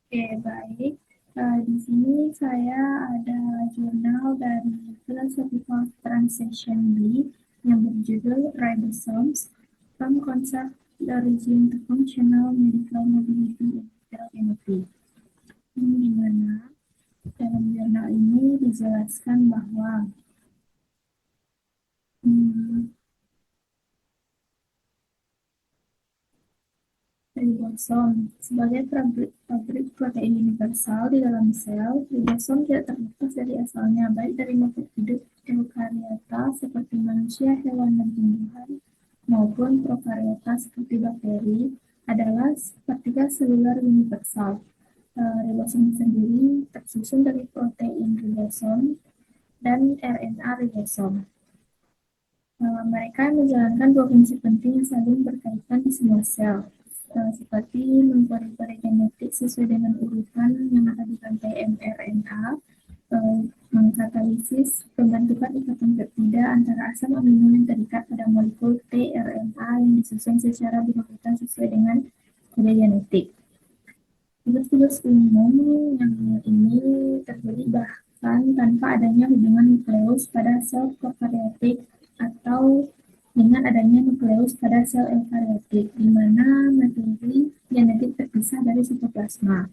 Oke, baik. Di sini saya ada jurnal dari Philosophical Translation B yang berjudul Ribosomes from Concept the Origin to Functional Medical Mobility in Cell Therapy. Ini di mana dalam jurnal ini dijelaskan bahwa hmm, ribosom sebagai pabrik protein universal di dalam sel. Ribosom tidak terlepas dari asalnya, baik dari makhluk hidup eukariota seperti manusia, hewan, dan tumbuhan, maupun prokariota seperti bakteri, adalah partikel seluler universal. Ribosom sendiri tersusun dari protein ribosom dan RNA ribosom. Mereka menjalankan dua fungsi penting yang saling berkaitan di semua sel, seperti mengkode genetik sesuai dengan urutan yang ada di rantai mRNA, mengkatalisis pembentukan ikatan peptida antara asam amino yang terikat pada molekul tRNA yang disusun secara berurutan sesuai dengan kode genetik. Tugas-tugas umum yang ini terjadi bahkan tanpa adanya hubungan nukleus pada sel prokaryotik atau dengan adanya nukleus pada sel eukariotik, di mana materi genetik terpisah dari sitoplasma.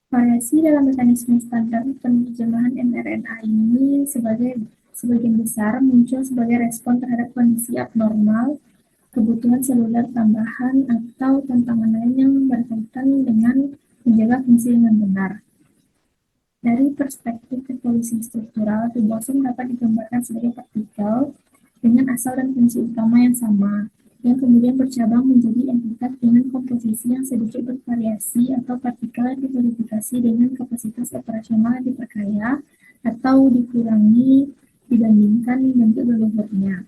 Variasi dalam mekanisme standar penerjemahan mRNA ini sebagian besar muncul sebagai respon terhadap kondisi abnormal, kebutuhan seluler tambahan, atau tantangan lain yang berkaitan dengan menjaga fungsi dengan benar. Dari perspektif evolusi struktural, ribosom dapat digambarkan sebagai partikel dengan asal dan fungsi utama yang sama, yang kemudian bercabang menjadi entitas dengan komposisi yang sedikit bervariasi atau partikel yang dimodifikasi dengan kapasitas operasional yang diperkaya atau dikurangi dibandingkan bentuk leluhurnya.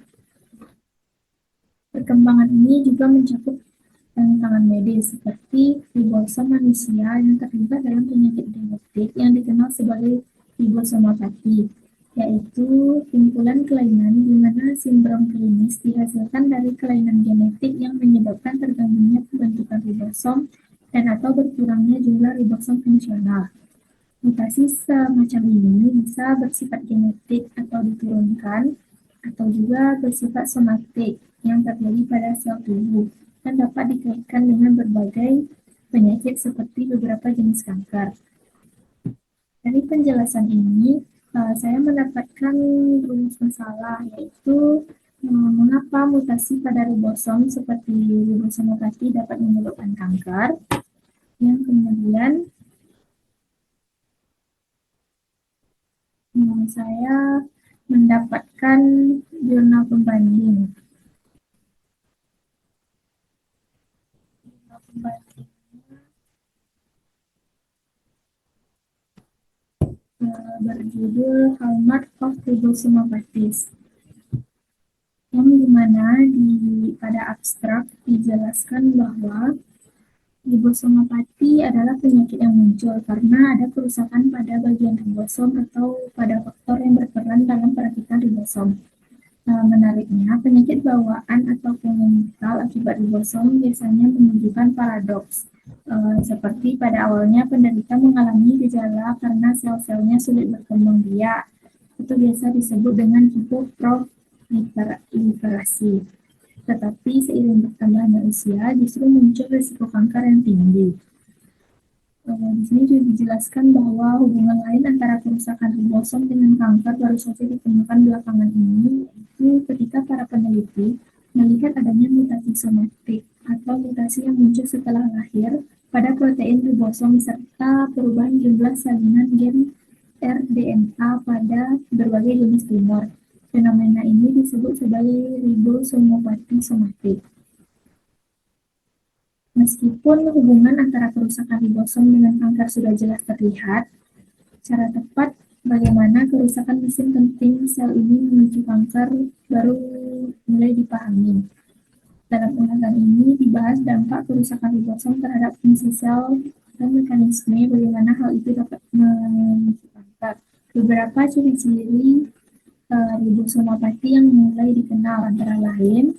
Perkembangan ini juga mencakup tantangan medis seperti ribosom manusia yang terlibat dalam penyakit genetik yang dikenal sebagai ribosomopati, yaitu kumpulan kelainan di mana sindrom klinis dihasilkan dari kelainan genetik yang menyebabkan terganggunya pembentukan ribosom dan atau berkurangnya jumlah ribosom fungsional. Mutasi semacam ini bisa bersifat genetik atau diturunkan, atau juga bersifat somatik yang terjadi pada sel tubuh dan dapat dikaitkan dengan berbagai penyakit seperti beberapa jenis kanker. Dari penjelasan ini, saya mendapatkan rumus masalah, yaitu mengapa mutasi pada ribosom seperti ribosomopati dapat menyebabkan kanker, yang kemudian saya mendapatkan jurnal pembanding. Berjudul Hallmark of Ribosomopathies, yang dimana pada abstrak dijelaskan bahwa ribosomopati adalah penyakit yang muncul karena ada kerusakan pada bagian ribosom atau pada faktor yang berperan dalam perakitan ribosom. Menariknya, penyakit bawaan atau kongenital akibat ribosom biasanya menunjukkan paradoks. Seperti pada awalnya penderita mengalami gejala karena sel-selnya sulit berkembang biak, itu biasa disebut dengan hipoproliferasi. Tetapi seiring bertambahnya usia, justru muncul risiko kanker yang tinggi. Di sini juga dijelaskan bahwa hubungan lain antara kerusakan ribosom dengan kanker baru saja ditemukan belakangan ini, yaitu ketika para peneliti melihat adanya mutasi somatik atau mutasi yang muncul setelah lahir pada protein ribosom serta perubahan jumlah salinan gen rDNA pada berbagai jenis tumor. Fenomena ini disebut sebagai ribosomopati somatik. Meskipun hubungan antara kerusakan ribosom dengan kanker sudah jelas terlihat, cara tepat bagaimana kerusakan mesin penting sel ini memicu kanker baru mulai dipahami. Dalam ulasan ini dibahas dampak kerusakan ribosom terhadap fungsi sel dan mekanisme bagaimana hal itu dapat memicu kanker. Beberapa ciri-ciri ribosomopati yang mulai dikenal antara lain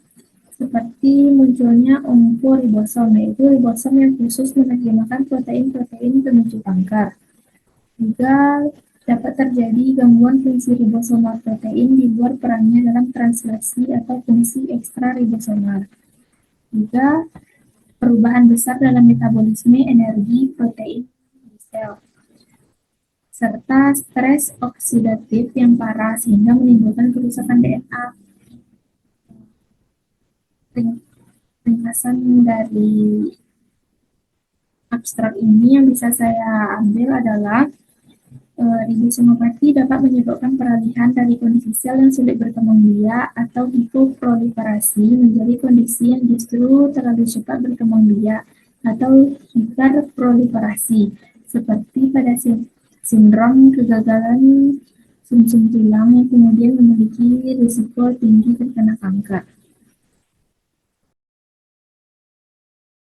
seperti munculnya onkoribosom, yaitu ribosom yang khusus menerjemahkan protein-protein pemicu kanker. Juga dapat terjadi gangguan fungsi ribosomal protein di luar perannya dalam translasi atau fungsi ekstraribosomal. Juga perubahan besar dalam metabolisme energi protein di sel, serta stres oksidatif yang parah sehingga menimbulkan kerusakan DNA. Ringkasan dari abstrak ini yang bisa saya ambil adalah ribosomopati dapat menyebabkan peralihan dari kondisi sel yang sulit berkembang biak atau hipoproliferasi menjadi kondisi yang justru terlalu cepat berkembang biak atau hiperproliferasi, seperti pada sindrom kegagalan sumsum tulang yang kemudian memiliki risiko tinggi terkena kanker.